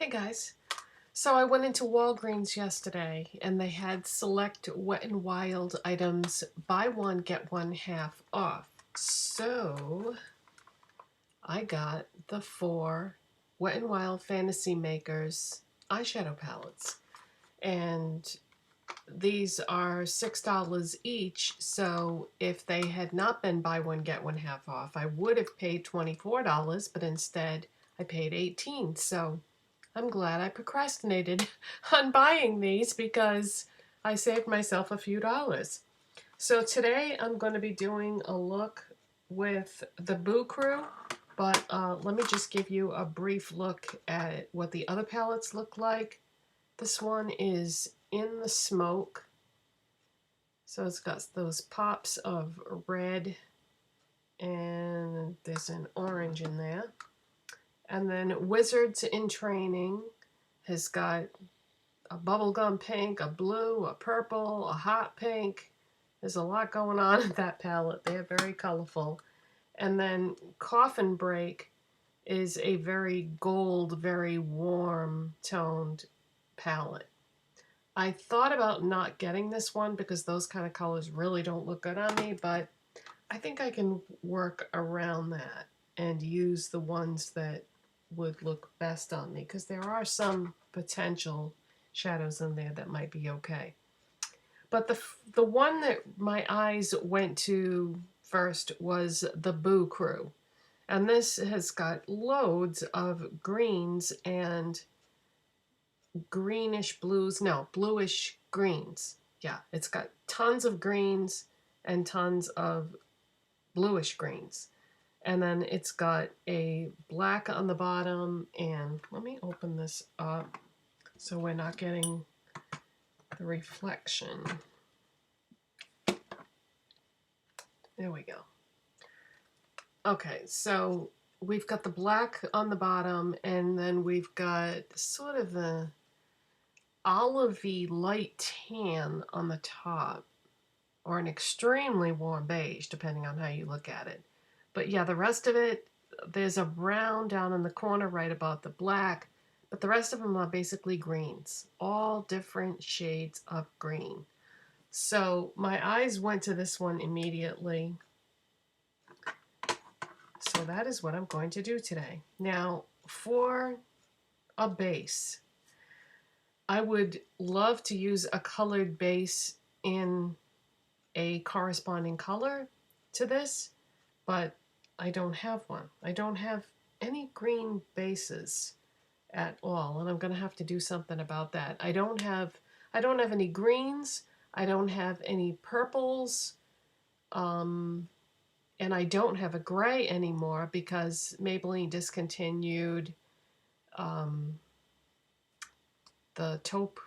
Hey guys, so I went into Walgreens yesterday and they had select Wet n Wild items, buy one get one half off. So I got the 4 Wet n Wild Fantasy Makers eyeshadow palettes, and these are $6 each. So if they had not been buy one get one half off, I would have paid $24, but instead I paid $18. So I'm glad I procrastinated on buying these because I saved myself a few dollars. So today I'm going to be doing a look with the Boo Crew, but let me just give you a brief look at what the other palettes look like. This one is In the Smoke, so it's got those pops of red and there's an orange in there. And then Wizards in Training has got a bubblegum pink, a blue, a purple, a hot pink. There's a lot going on in that palette. They're very colorful. And then Coffin Break is a very gold, very warm toned palette. I thought about not getting this one because those kind of colors really don't look good on me, but I think I can work around that and use the ones that would look best on me, because there are some potential shadows in there that might be okay. But the one that my eyes went to first was the Boo Crew. And this has got loads of greens and greenish blues. No, bluish greens. Yeah, it's got tons of greens and tons of bluish greens. And then it's got a black on the bottom, and let me open this up so we're not getting the reflection. There we go. Okay, so we've got the black on the bottom, and then we've got sort of the olivey light tan on the top, or an extremely warm beige, depending on how you look at it. But yeah, the rest of it, there's a brown down in the corner right above the black, but the rest of them are basically greens, all different shades of green. So my eyes went to this one immediately. So that is what I'm going to do today. Now, for a base, I would love to use a colored base in a corresponding color to this, but I don't have one. I don't have any green bases at all, and I'm going to have to do something about that. I don't have any greens. I don't have any purples, and I don't have a gray anymore because Maybelline discontinued the taupe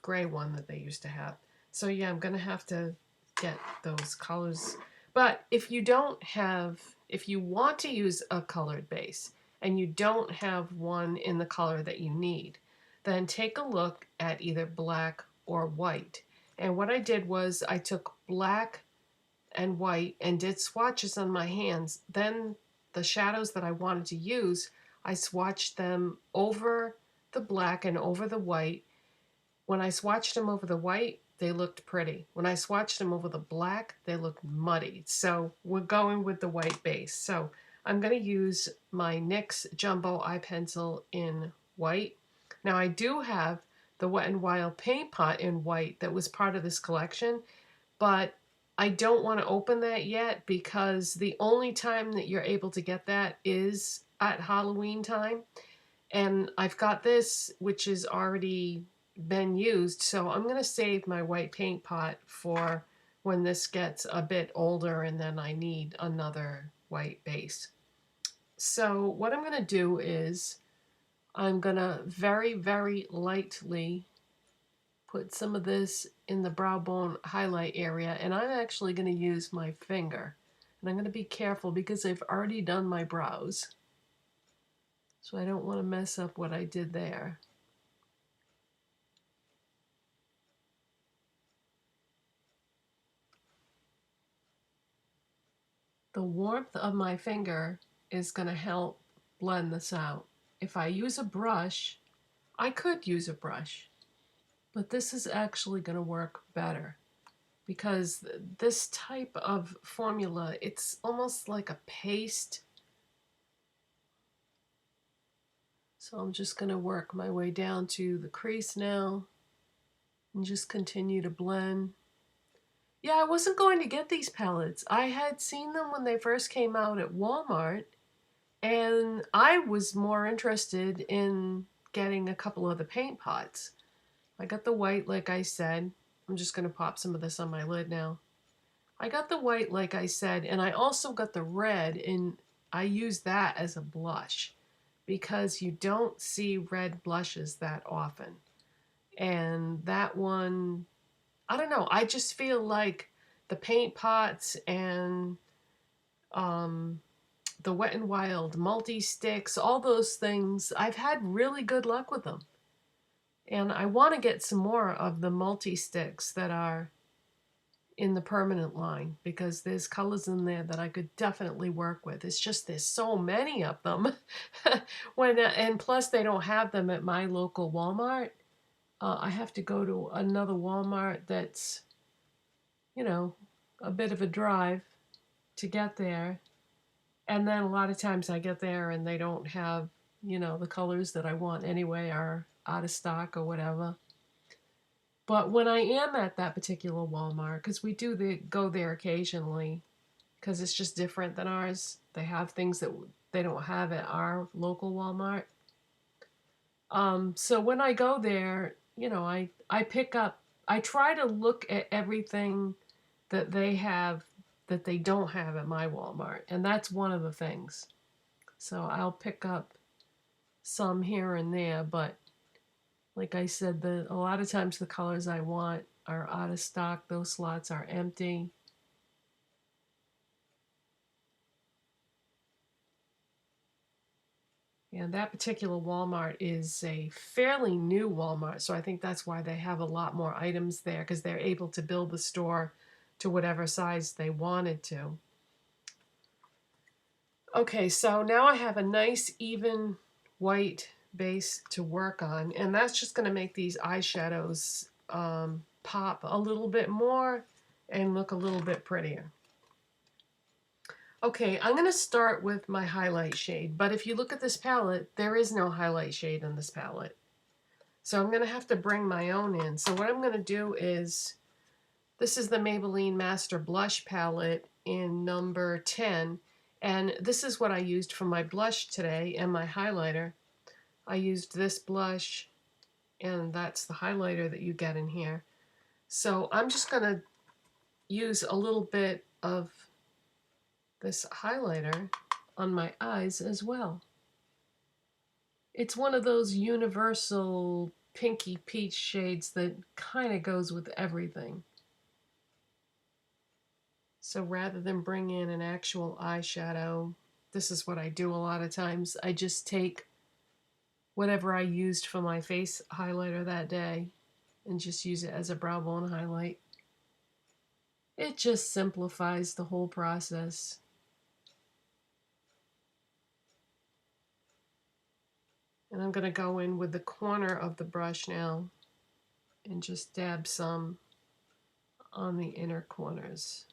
gray one that they used to have. So yeah, I'm going to have to get those colors. But if you want to use a colored base and you don't have one in the color that you need, then take a look at either black or white. And what I did was I took black and white and did swatches on my hands. Then the shadows that I wanted to use, I swatched them over the black and over the white. When I swatched them over the white, they looked pretty. When I swatched them over the black, they looked muddy. So we're going with the white base. So I'm going to use my NYX Jumbo Eye Pencil in white. Now I do have the Wet n Wild paint pot in white that was part of this collection, but I don't want to open that yet because the only time that you're able to get that is at Halloween time. And I've got this, which is already been used, so I'm going to save my white paint pot for when this gets a bit older and then I need another white base. So what I'm going to do is I'm going to very, very lightly put some of this in the brow bone highlight area, and I'm actually going to use my finger. And I'm going to be careful because I've already done my brows, so I don't want to mess up what I did there. The warmth of my finger is going to help blend this out. If I use a brush, I could use a brush, but this is actually going to work better because this type of formula, it's almost like a paste. So I'm just going to work my way down to the crease now and just continue to blend. Yeah, I wasn't going to get these palettes. I had seen them when they first came out at Walmart, and I was more interested in getting a couple of the paint pots. I got the white, like I said. I'm just going to pop some of this on my lid now. I got the white, like I said, and I also got the red, and I use that as a blush because you don't see red blushes that often. And that one, I don't know, I just feel like the paint pots and the Wet n Wild multi-sticks, all those things, I've had really good luck with them. And I want to get some more of the multi-sticks that are in the permanent line because there's colors in there that I could definitely work with. It's just there's so many of them. And plus they don't have them at my local Walmart. I have to go to another Walmart that's, you know, a bit of a drive to get there. And then a lot of times I get there and they don't have, you know, the colors that I want anyway are out of stock or whatever. But when I am at that particular Walmart, because we do go there occasionally, because it's just different than ours. They have things that they don't have at our local Walmart. So when I go there, you know, I pick up, I try to look at everything that they have that they don't have at my Walmart. And that's one of the things. So I'll pick up some here and there, but like I said, a lot of times the colors I want are out of stock. Those slots are empty. And that particular Walmart is a fairly new Walmart, so I think that's why they have a lot more items there, because they're able to build the store to whatever size they wanted to. Okay, so now I have a nice even white base to work on, and that's just going to make these eyeshadows pop a little bit more and look a little bit prettier. Okay, I'm going to start with my highlight shade, but if you look at this palette, there is no highlight shade in this palette. So I'm going to have to bring my own in. So what I'm going to do is, this is the Maybelline Master Blush Palette in number 10, and this is what I used for my blush today and my highlighter. I used this blush, and that's the highlighter that you get in here. So I'm just going to use a little bit of this highlighter on my eyes as well. It's one of those universal pinky peach shades that kind of goes with everything. So rather than bring in an actual eyeshadow, this is what I do a lot of times. I just take whatever I used for my face highlighter that day and just use it as a brow bone highlight. It just simplifies the whole process. And I'm going to go in with the corner of the brush now and just dab some on the inner corners.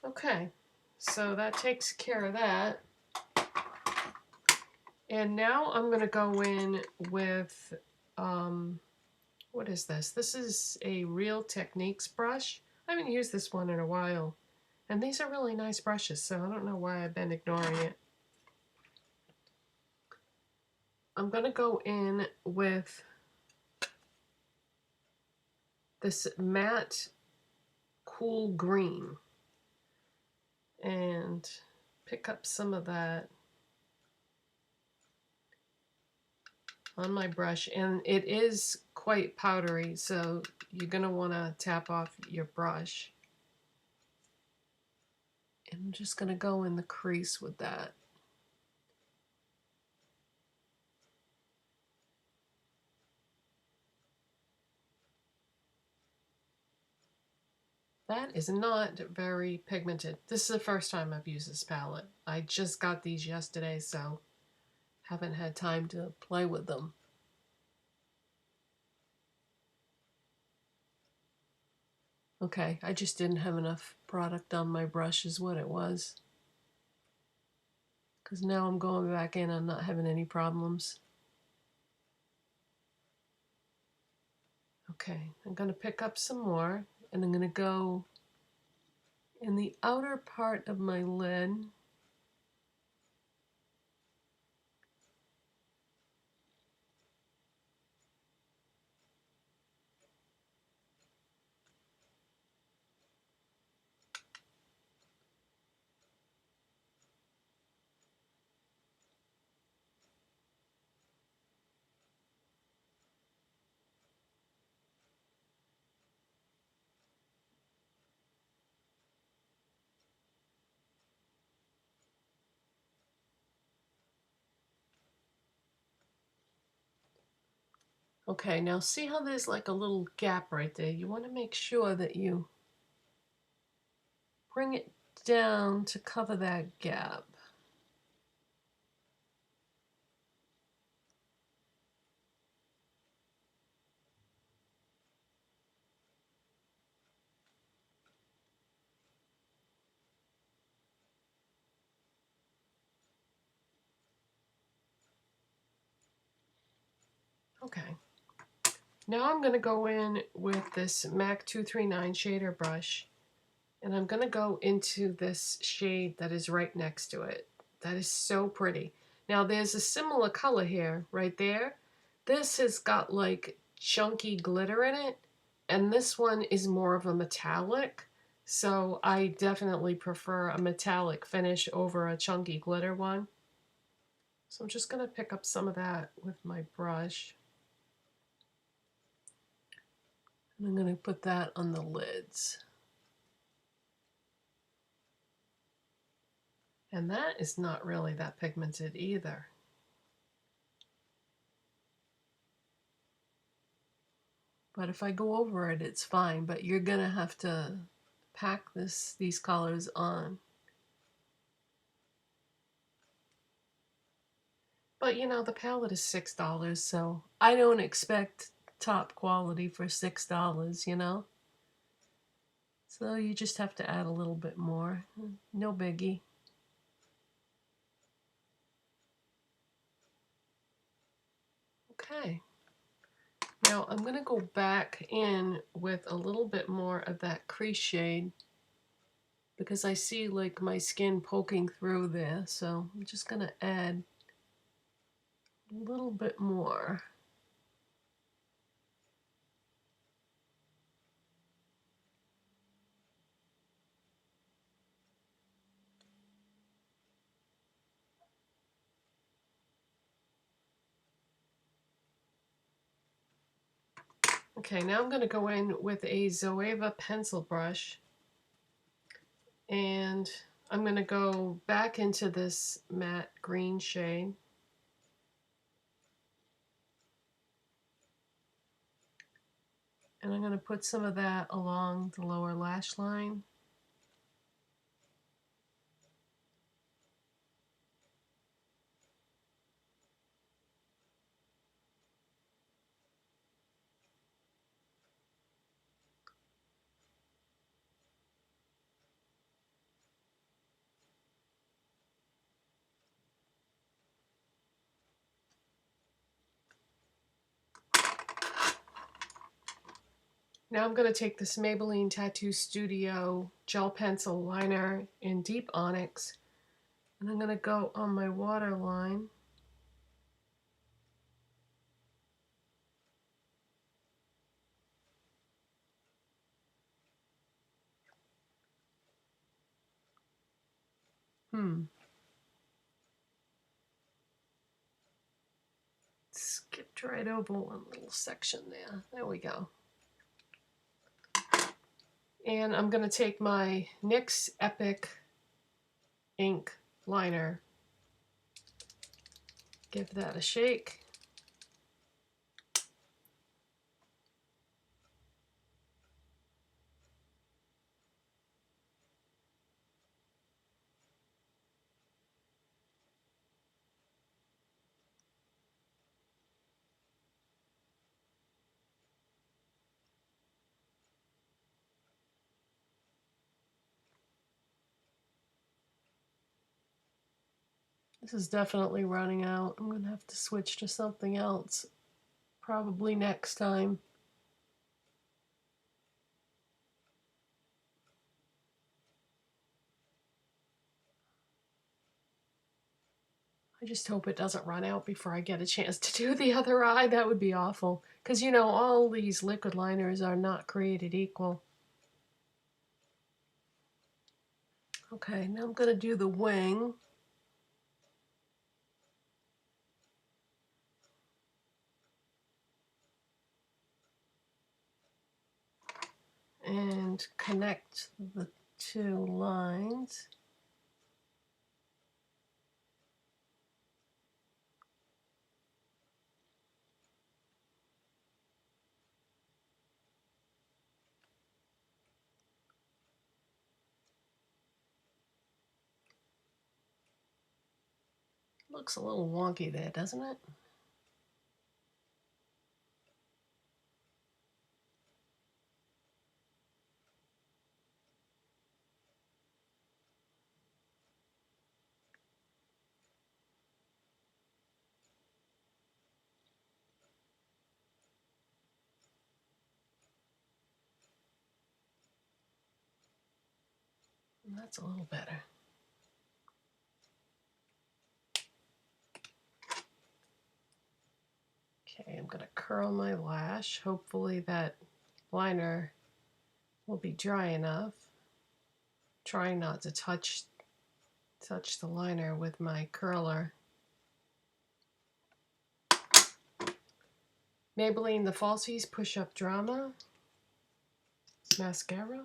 Okay, so that takes care of that. And now I'm going to go in with, what is this? This is a Real Techniques brush. I haven't used this one in a while. And these are really nice brushes, so I don't know why I've been ignoring it. I'm going to go in with this matte cool green and pick up some of that on my brush. And it is quite powdery, so you're going to want to tap off your brush. And I'm just going to go in the crease with that. That is not very pigmented. This is the first time I've used this palette. I just got these yesterday, so haven't had time to play with them. Okay, I just didn't have enough product on my brush is what it was. Because now I'm going back in, I'm not having any problems. Okay, I'm going to pick up some more, and I'm going to go in the outer part of my lid. Okay, now see how there's like a little gap right there? You want to make sure that you bring it down to cover that gap. Okay. Now I'm going to go in with this MAC 239 shader brush, and I'm going to go into this shade that is right next to it. That is so pretty. Now there's a similar color here, right there. This has got like chunky glitter in it, and this one is more of a metallic. So I definitely prefer a metallic finish over a chunky glitter one. So I'm just going to pick up some of that with my brush. And I'm going to put that on the lids. And that is not really that pigmented either. But if I go over it, it's fine. But you're going to have to pack these colors on. But you know, the palette is $6, so I don't expect top quality for $6, you know? So you just have to add a little bit more. No biggie. Okay. Now I'm going to go back in with a little bit more of that crease shade because I see like my skin poking through there, so I'm just going to add a little bit more. Okay, now I'm going to go in with a Jojoba pencil brush, and I'm going to go back into this matte green shade. And I'm going to put some of that along the lower lash line. Now I'm going to take this Maybelline Tattoo Studio gel pencil liner in deep Onyx, and I'm going to go on my waterline. Skipped right over one little section there. There we go. And I'm going to take my NYX Epic Ink Liner, give that a shake. This is definitely running out. I'm going to have to switch to something else probably next time. I just hope it doesn't run out before I get a chance to do the other eye. That would be awful. Because, you know, all these liquid liners are not created equal. Okay, now I'm going to do the wing. And connect the two lines. Looks a little wonky there, doesn't it? That's a little better. Okay, I'm going to curl my lash. Hopefully that liner will be dry enough. Trying not to touch the liner with my curler. Maybelline the Falsies Push Up Drama Mascara.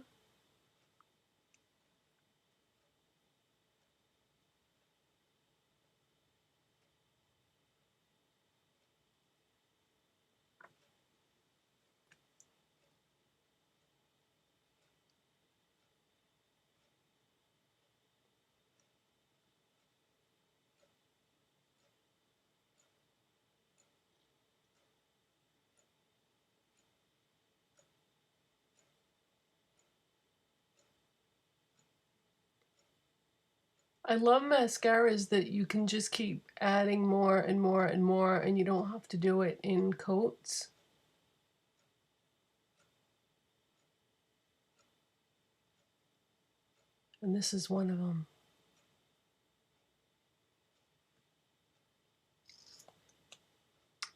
I love mascaras that you can just keep adding more and more and more, and you don't have to do it in coats. And this is one of them.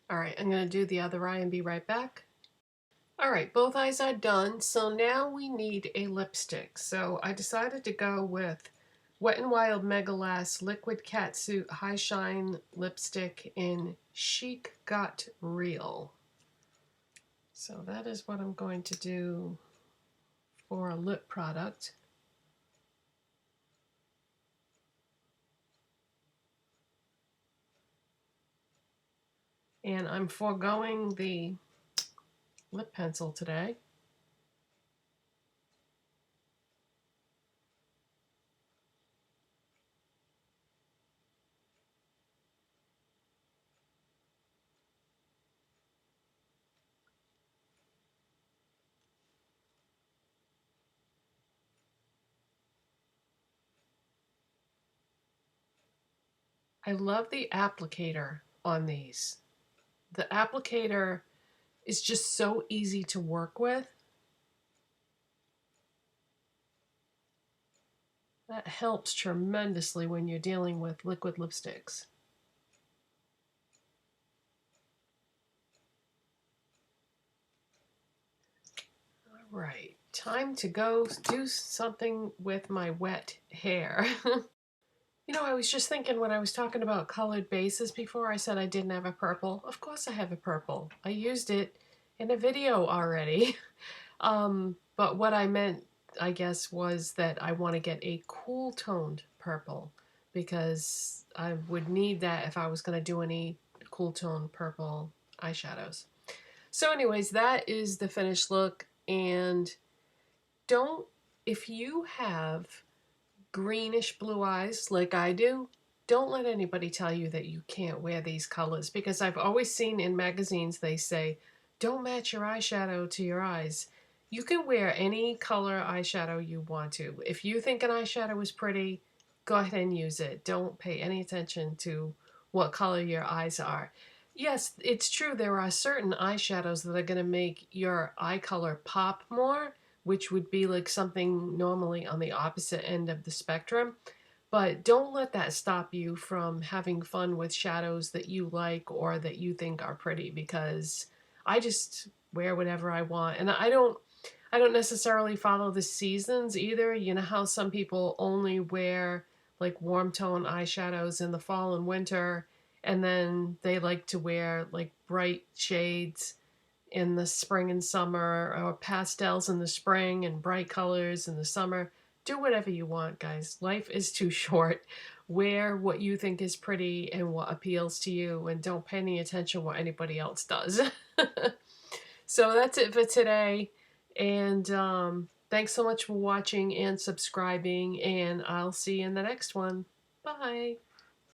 All right, I'm going to do the other eye and be right back. All right, both eyes are done. So now we need a lipstick. So I decided to go with Wet n Wild Mega Lash Liquid Catsuit High Shine Lipstick in Chic Got Real. So that is what I'm going to do for a lip product. And I'm foregoing the lip pencil today. I love the applicator on these. The applicator is just so easy to work with. That helps tremendously when you're dealing with liquid lipsticks. All right, time to go do something with my wet hair. You know, I was just thinking when I was talking about colored bases before, I said I didn't have a purple. Of course I have a purple. I used it in a video already. But what I meant, I guess, was that I want to get a cool toned purple because I would need that if I was going to do any cool toned purple eyeshadows. So anyways, that is the finished look. And if you have greenish blue eyes like I do, don't let anybody tell you that you can't wear these colors, because I've always seen in magazines they say, don't match your eyeshadow to your eyes. You can wear any color eyeshadow you want to. If you think an eyeshadow is pretty, go ahead and use it. Don't pay any attention to what color your eyes are. Yes, it's true, there are certain eyeshadows that are going to make your eye color pop more, which would be like something normally on the opposite end of the spectrum. But don't let that stop you from having fun with shadows that you like or that you think are pretty, because I just wear whatever I want. And I don't necessarily follow the seasons either. You know how some people only wear like warm tone eyeshadows in the fall and winter, and then they like to wear like bright shades in the spring and summer, or pastels in the spring and bright colors in the summer. Do whatever you want, guys. Life is too short. Wear what you think is pretty and what appeals to you, and don't pay any attention what anybody else does. So that's it for today. And thanks so much for watching and subscribing, and I'll see you in the next one. Bye.